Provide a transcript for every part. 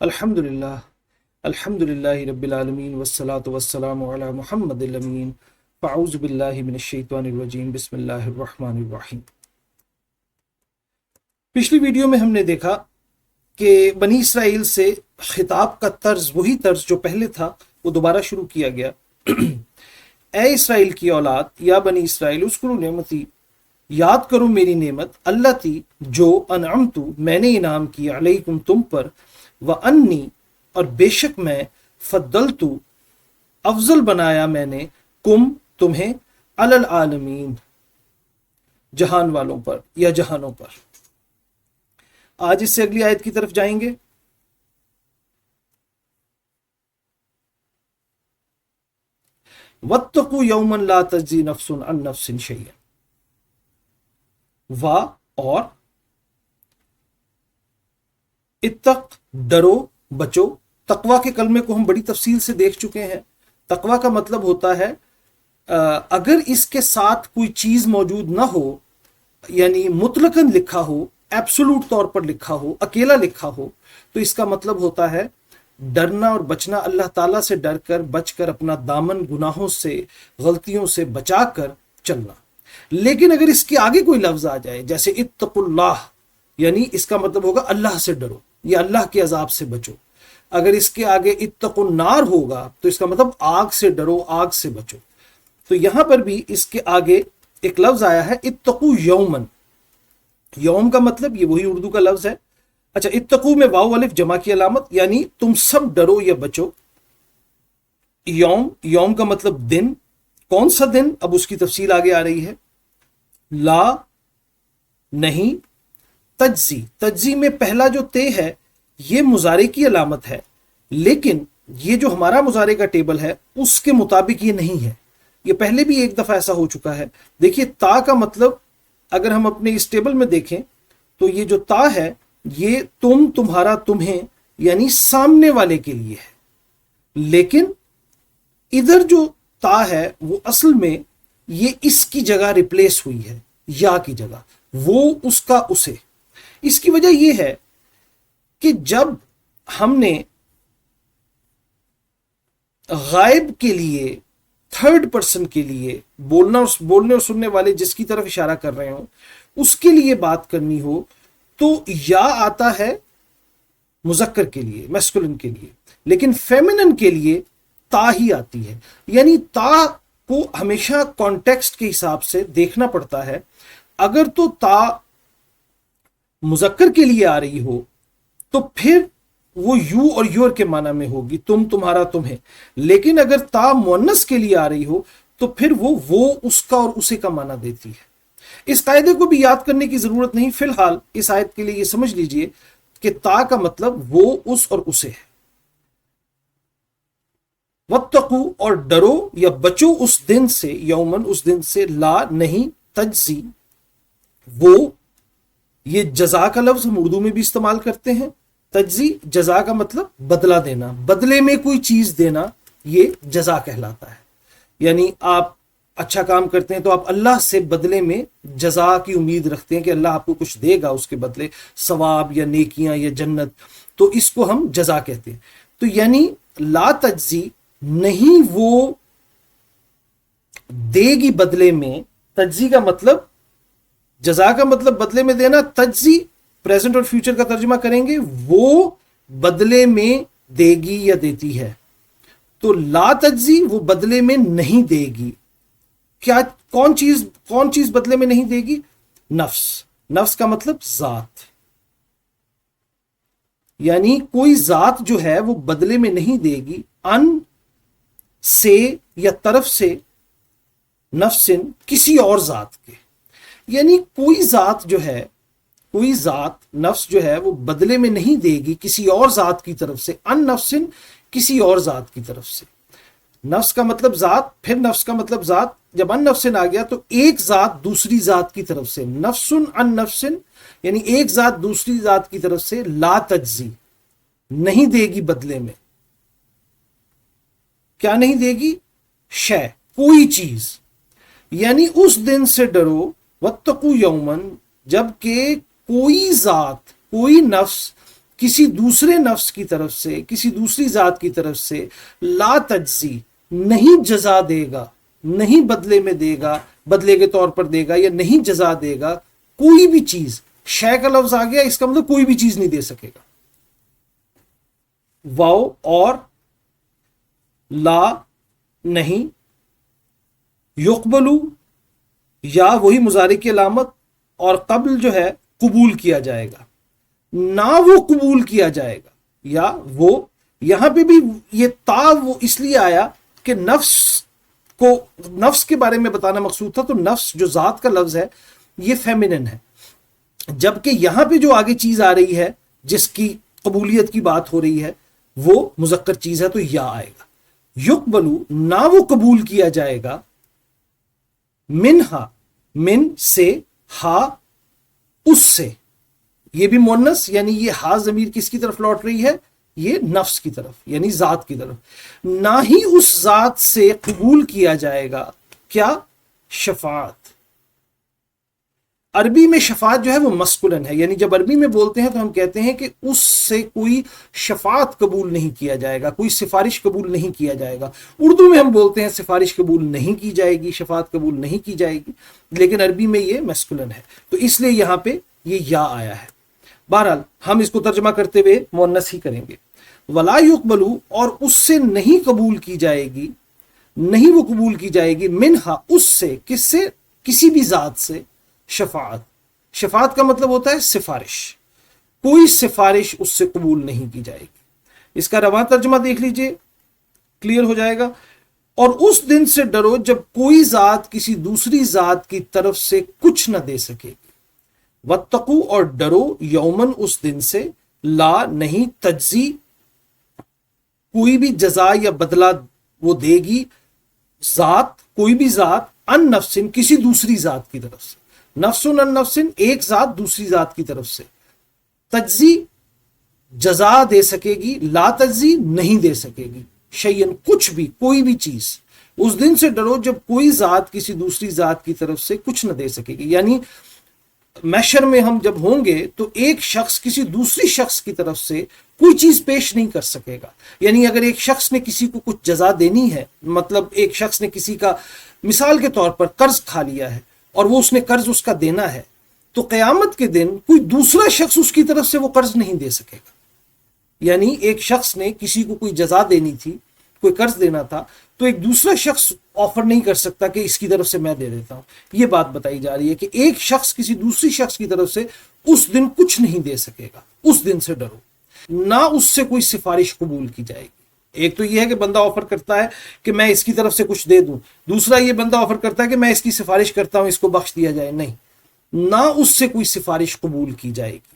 الحمدللہ الحمدللہ رب العالمین والصلاة والسلام علی محمد الامین فاعوذ باللہ من الشیطان الرجیم بسم اللہ الرحمن الرحیم۔ پچھلی ویڈیو میں ہم نے دیکھا کہ بنی اسرائیل سے خطاب کا طرز وہی طرز جو پہلے تھا وہ دوبارہ شروع کیا گیا۔ اے اسرائیل کی اولاد یا بنی اسرائیل اذکروا نعمتی، یاد کرو میری نعمت، اللہ تی جو انعمت میں نے انعام کیا علیکم تم پر، وانی اور بے شک میں فضلت افضل بنایا میں نے کم تمہیں علی العالمین جہان والوں پر یا جہانوں پر۔ آج اس سے اگلی آیت کی طرف جائیں گے۔ واتقوا یوما لا تجزی نفس عن نفس شیئا، اور اتق ڈرو بچو۔ تقوی کے کلمے کو ہم بڑی تفصیل سے دیکھ چکے ہیں۔ تقوی کا مطلب ہوتا ہے اگر اس کے ساتھ کوئی چیز موجود نہ ہو، یعنی مطلقاً لکھا ہو، ایبسولوٹ طور پر لکھا ہو، اکیلا لکھا ہو، تو اس کا مطلب ہوتا ہے ڈرنا اور بچنا، اللہ تعالیٰ سے ڈر کر بچ کر اپنا دامن گناہوں سے غلطیوں سے بچا کر چلنا۔ لیکن اگر اس کے آگے کوئی لفظ آ جائے جیسے اتقوا اللہ، یعنی اس کا مطلب ہوگا اللہ سے ڈرو یا اللہ کے عذاب سے بچو۔ اگر اس کے آگے اتقوا النار ہوگا تو اس کا مطلب آگ سے ڈرو، آگ سے بچو۔ تو یہاں پر بھی اس کے آگے ایک لفظ آیا ہے اتقوا یومن۔ یوم کا مطلب یہ وہی اردو کا لفظ ہے۔ اچھا، اتقوا میں واو الف جمع کی علامت، یعنی تم سب ڈرو یا بچو۔ یوم کا مطلب دن۔ کون سا دن؟ اب اس کی تفصیل آگے آ رہی ہے۔ لا نہیں، تجزی میں پہلا جو تے ہے یہ مضارع کی علامت ہے، لیکن یہ جو ہمارا مضارع کا ٹیبل ہے اس کے مطابق یہ نہیں ہے۔ یہ پہلے بھی ایک دفعہ ایسا ہو چکا ہے۔ دیکھیے تا کا مطلب اگر ہم اپنے اس ٹیبل میں دیکھیں تو یہ جو تا ہے یہ تم، تمہارا، تمہیں، یعنی سامنے والے کے لیے ہے، لیکن ادھر جو تا ہے وہ اصل میں یہ اس کی جگہ ریپلیس ہوئی ہے، یا کی جگہ، وہ اس کا اسے۔ اس کی وجہ یہ ہے کہ جب ہم نے غائب کے لیے، تھرڈ پرسن کے لیے، بولنے اور سننے والے جس کی طرف اشارہ کر رہے ہوں اس کے لیے بات کرنی ہو تو یا آتا ہے مذکر کے لیے، میسکولن کے لیے، لیکن فیمنن کے لیے تا ہی آتی ہے۔ یعنی تا کو ہمیشہ کانٹیکسٹ کے حساب سے دیکھنا پڑتا ہے۔ اگر تو تا مذکر کے لیے آ رہی ہو تو پھر وہ یو اور یور کے معنی میں ہوگی، تم، تمہارا، تمہیں۔ لیکن اگر تا مؤنث کے لیے آ رہی ہو تو پھر وہ اس کا اور اسے کا معنی دیتی ہے۔ اس قاعدے کو بھی یاد کرنے کی ضرورت نہیں، فی الحال اس آیت کے لیے یہ سمجھ لیجئے کہ تا کا مطلب وہ، اس اور اسے ہے۔ واتقوا اور ڈرو یا بچو اس دن سے، یومن اس دن سے، لا نہیں، تجزی وہ، یہ جزا کا لفظ ہم اردو میں بھی استعمال کرتے ہیں۔ تجزی جزا کا مطلب بدلہ دینا، بدلے میں کوئی چیز دینا، یہ جزا کہلاتا ہے۔ یعنی آپ اچھا کام کرتے ہیں تو آپ اللہ سے بدلے میں جزا کی امید رکھتے ہیں کہ اللہ آپ کو کچھ دے گا اس کے بدلے، ثواب یا نیکیاں یا جنت، تو اس کو ہم جزا کہتے ہیں۔ تو یعنی لا تجزی نہیں وہ دے گی بدلے میں، تجزی کا مطلب، جزا کا مطلب بدلے میں دینا، تجزی پریزنٹ اور فیوچر کا ترجمہ کریں گے، وہ بدلے میں دے گی یا دیتی ہے۔ تو لا تجزی وہ بدلے میں نہیں دے گی۔ کیا کون چیز بدلے میں نہیں دے گی؟ نفس کا مطلب ذات، یعنی کوئی ذات جو ہے وہ بدلے میں نہیں دے گی، ان سے یا طرف سے، نفسن کسی اور ذات کے، یعنی کوئی ذات جو ہے، کوئی ذات، نفس جو ہے وہ بدلے میں نہیں دے گی کسی اور ذات کی طرف سے، ان نفسن کسی اور ذات کی طرف سے۔ نفس کا مطلب ذات، پھر نفس کا مطلب ذات، جب ان نفسن آ گیا تو ایک ذات دوسری ذات کی طرف سے، نفسن ان نفسن، یعنی ایک ذات دوسری ذات کی طرف سے، لا تجزی نہیں دے گی بدلے میں۔ کیا نہیں دے گی؟ شے، کوئی چیز۔ یعنی اس دن سے ڈرو، واتقوا یومن، جبکہ کوئی ذات، کوئی نفس کسی دوسرے نفس کی طرف سے، کسی دوسری ذات کی طرف سے، لا تجزی نہیں جزا دے گا، نہیں بدلے میں دے گا، بدلے کے طور پر دے گا یا نہیں جزا دے گا کوئی بھی چیز. شے کا لفظ آ گیا، اس کا مطلب کوئی بھی چیز نہیں دے سکے گا. واو اور لا نہیں، یقبلو یا وہی مضارع کی علامت، اور قبل جو ہے قبول کیا جائے گا، نہ وہ قبول کیا جائے گا یا وہ. یہاں پہ بھی یہ تا وہ اس لیے آیا کہ نفس کے بارے میں بتانا مقصود تھا. تو نفس جو ذات کا لفظ ہے یہ فیمینن ہے، جبکہ یہاں پہ جو آگے چیز آ رہی ہے جس کی قبولیت کی بات ہو رہی ہے وہ مذکر چیز ہے، تو یا آئے گا. یقبلو نہ وہ قبول کیا جائے گا، منہا من سے، ہا اس سے. یہ بھی مونس، یعنی یہ ہا ضمیر کس کی طرف لوٹ رہی ہے؟ یہ نفس کی طرف، یعنی ذات کی طرف. نہ ہی اس ذات سے قبول کیا جائے گا کیا؟ شفاعت. عربی میں شفاعت جو ہے وہ مسکولن ہے، یعنی جب عربی میں بولتے ہیں تو ہم کہتے ہیں کہ اس سے کوئی شفاعت قبول نہیں کیا جائے گا، کوئی سفارش قبول نہیں کیا جائے گا. اردو میں ہم بولتے ہیں سفارش قبول نہیں کی جائے گی، شفاعت قبول نہیں کی جائے گی، لیکن عربی میں یہ مسکولن ہے، تو اس لیے یہاں پہ یہ یا آیا ہے. بہرحال ہم اس کو ترجمہ کرتے ہوئے مؤنث ہی کریں گے. ولا یقبلو اور اس سے نہیں قبول کی جائے گی، نہیں وہ قبول کی جائے گی، منہا اس سے، کس سے؟ کسی بھی ذات سے، شفاعت. شفاعت کا مطلب ہوتا ہے سفارش، کوئی سفارش اس سے قبول نہیں کی جائے گی. اس کا رواں ترجمہ دیکھ لیجئے، کلیئر ہو جائے گا. اور اس دن سے ڈرو جب کوئی ذات کسی دوسری ذات کی طرف سے کچھ نہ دے سکے گی. واتقو اور ڈرو، یومن اس دن سے، لا نہیں، تجزی کوئی بھی جزا یا بدلہ وہ دے گی، ذات کوئی بھی ذات، ان نفسن کسی دوسری ذات کی طرف سے، نفسن ان نفسن ایک ذات دوسری ذات کی طرف سے، تجزی جزا دے سکے گی، لا تجزی نہیں دے سکے گی، شیئن کچھ بھی، کوئی بھی چیز. اس دن سے ڈرو جب کوئی ذات کسی دوسری ذات کی طرف سے کچھ نہ دے سکے گی. یعنی محشر میں ہم جب ہوں گے تو ایک شخص کسی دوسری شخص کی طرف سے کوئی چیز پیش نہیں کر سکے گا. یعنی اگر ایک شخص نے کسی کو کچھ جزا دینی ہے، مطلب ایک شخص نے کسی کا مثال کے طور پر قرض کھا لیا ہے اور وہ اس نے قرض اس کا دینا ہے، تو قیامت کے دن کوئی دوسرا شخص اس کی طرف سے وہ قرض نہیں دے سکے گا. یعنی ایک شخص نے کسی کو کوئی جزا دینی تھی، کوئی قرض دینا تھا، تو ایک دوسرا شخص آفر نہیں کر سکتا کہ اس کی طرف سے میں دے دیتا ہوں. یہ بات بتائی جا رہی ہے کہ ایک شخص کسی دوسری شخص کی طرف سے اس دن کچھ نہیں دے سکے گا. اس دن سے ڈرو، نہ اس سے کوئی سفارش قبول کی جائے گی. ایک تو یہ ہے کہ بندہ آفر کرتا ہے کہ میں اس کی طرف سے کچھ دے دوں، دوسرا یہ بندہ آفر کرتا ہے کہ میں اس کی سفارش کرتا ہوں، اس کو بخش دیا جائے. نہیں، نہ اس سے کوئی سفارش قبول کی جائے گی.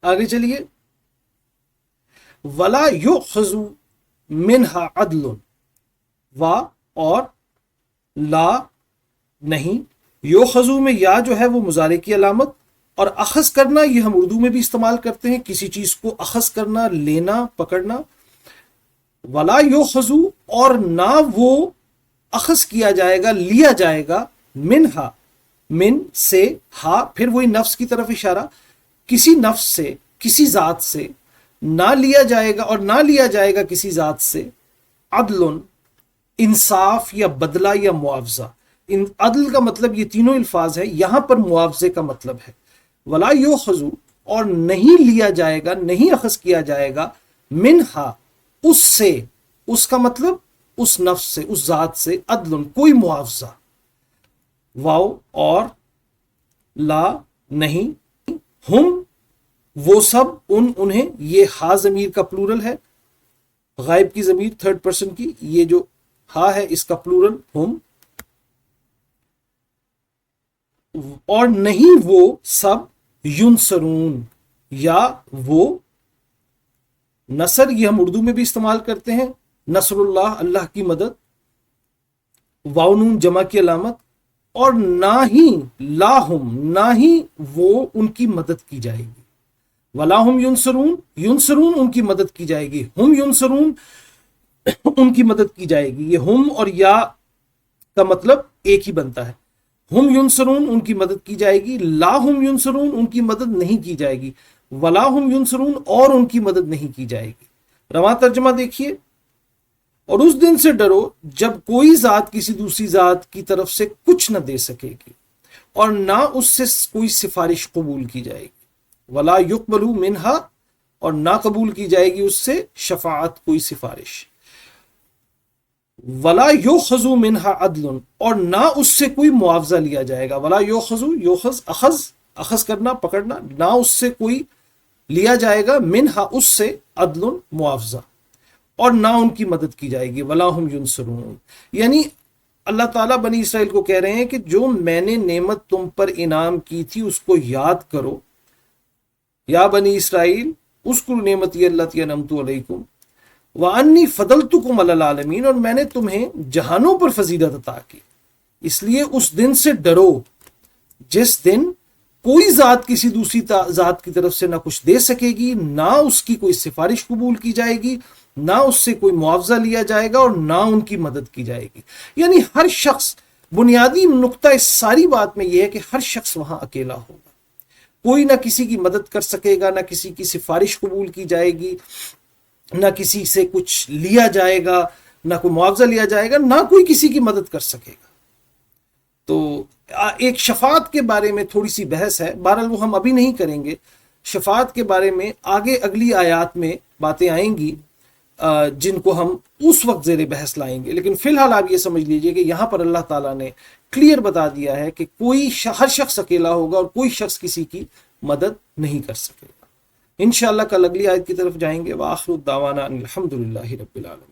آگے چلیے. ولا یؤخذ منہا عدل، وا اور لا نہیں، یؤخذ میں یا جو ہے وہ مضارع کی علامت، اور اخذ کرنا یہ ہم اردو میں بھی استعمال کرتے ہیں، کسی چیز کو اخذ کرنا، لینا، پکڑنا. ولا یؤخذ اور نہ وہ اخذ کیا جائے گا، لیا جائے گا، منہا من سے، ہا پھر وہی نفس کی طرف اشارہ، کسی نفس سے، کسی ذات سے نہ لیا جائے گا، اور نہ لیا جائے گا کسی ذات سے، عدل انصاف یا بدلہ یا معاوضہ. عدل کا مطلب یہ تینوں الفاظ ہے، یہاں پر معاوضے کا مطلب ہے. ولا یؤخذ اور نہیں لیا جائے گا، نہیں اخذ کیا جائے گا، منہا اس سے، اس کا مطلب اس نفس سے، اس ذات سے، عدل کوئی معاوضہ. واو اور لا نہیں، ہم وہ سب، انہیں، یہ ہا ضمیر کا پلورل ہے، غائب کی ضمیر تھرڈ پرسن کی، یہ جو ہا ہے اس کا پلورل ہم. اور نہیں وہ سب، ینصرون یا وہ، نصر یہ ہم اردو میں بھی استعمال کرتے ہیں، نصر اللہ، اللہ کی مدد، واو نون جمع کی علامت. اور نہ ہی لاہم، نہ ہی وہ ان کی مدد کی جائے گی. ولا ہم ینصرون، ینصرون ان کی مدد کی جائے گی، ہم ینصرون ان کی مدد کی جائے گی. یہ ہم اور یا کا مطلب ایک ہی بنتا ہے. ہم ینصرون ان کی مدد کی جائے گی، لا ہم ینصرون ان کی مدد نہیں کی جائے گی. ولا ہم ینصرون، اور ان کی مدد نہیں کی جائے گی۔ رواں ترجمہ دیکھیے، اور اس دن سے ڈرو جب کوئی ذات کسی دوسری ذات کی طرف سے کچھ نہ دے سکے گی اور نہ اس سے کوئی سفارش قبول کی جائے گی، ولا یقبل منہا، اور نہ قبول کی جائے گی اس سے شفاعت، کوئی سفارش، ولا یؤخذ منہا عدل، اور نہ اس سے کوئی معاوضہ لیا جائے گا۔ ولا یؤخذ، یؤخذ اخذ کرنا، پکڑنا، نہ اس سے کوئی لیا جائے گا، منہا اس سے، عدل معاوضہ، اور نہ ان کی مدد کی جائے گی، ولا ہم ینصرون۔ یعنی اللہ تعالیٰ بنی اسرائیل کو کہہ رہے ہیں کہ جو میں نے نعمت تم پر انعام کی تھی اس کو یاد کرو، یا بنی اسرائیل اذکروا نعمتی التی انعمت علیکم وانی فضلتکم علی العالمین، اور میں نے تمہیں جہانوں پر فضیلت عطا کی، اس لیے اس دن سے ڈرو جس دن کوئی ذات کسی دوسری ذات کی طرف سے نہ کچھ دے سکے گی، نہ اس کی کوئی سفارش قبول کی جائے گی، نہ اس سے کوئی معاوضہ لیا جائے گا، اور نہ ان کی مدد کی جائے گی۔ یعنی ہر شخص، بنیادی نقطہ اس ساری بات میں یہ ہے کہ ہر شخص وہاں اکیلا ہوگا، کوئی نہ کسی کی مدد کر سکے گا، نہ کسی کی سفارش قبول کی جائے گی، نہ کسی سے کچھ لیا جائے گا، نہ کوئی معاوضہ لیا جائے گا، نہ کوئی کسی کی مدد کر سکے گا۔ تو ایک شفاعت کے بارے میں تھوڑی سی بحث ہے، بہرحال وہ ہم ابھی نہیں کریں گے۔ شفاعت کے بارے میں آگے اگلی آیات میں باتیں آئیں گی جن کو ہم اس وقت زیر بحث لائیں گے، لیکن فی الحال آپ یہ سمجھ لیجئے کہ یہاں پر اللہ تعالیٰ نے کلیئر بتا دیا ہے کہ ہر شخص اکیلا ہوگا اور کوئی شخص کسی کی مدد نہیں کر سکے گا۔ انشاءاللہ کل اگلی آیت کی طرف جائیں گے۔ وآخر دعوانا ان الحمد للہ رب العالمین۔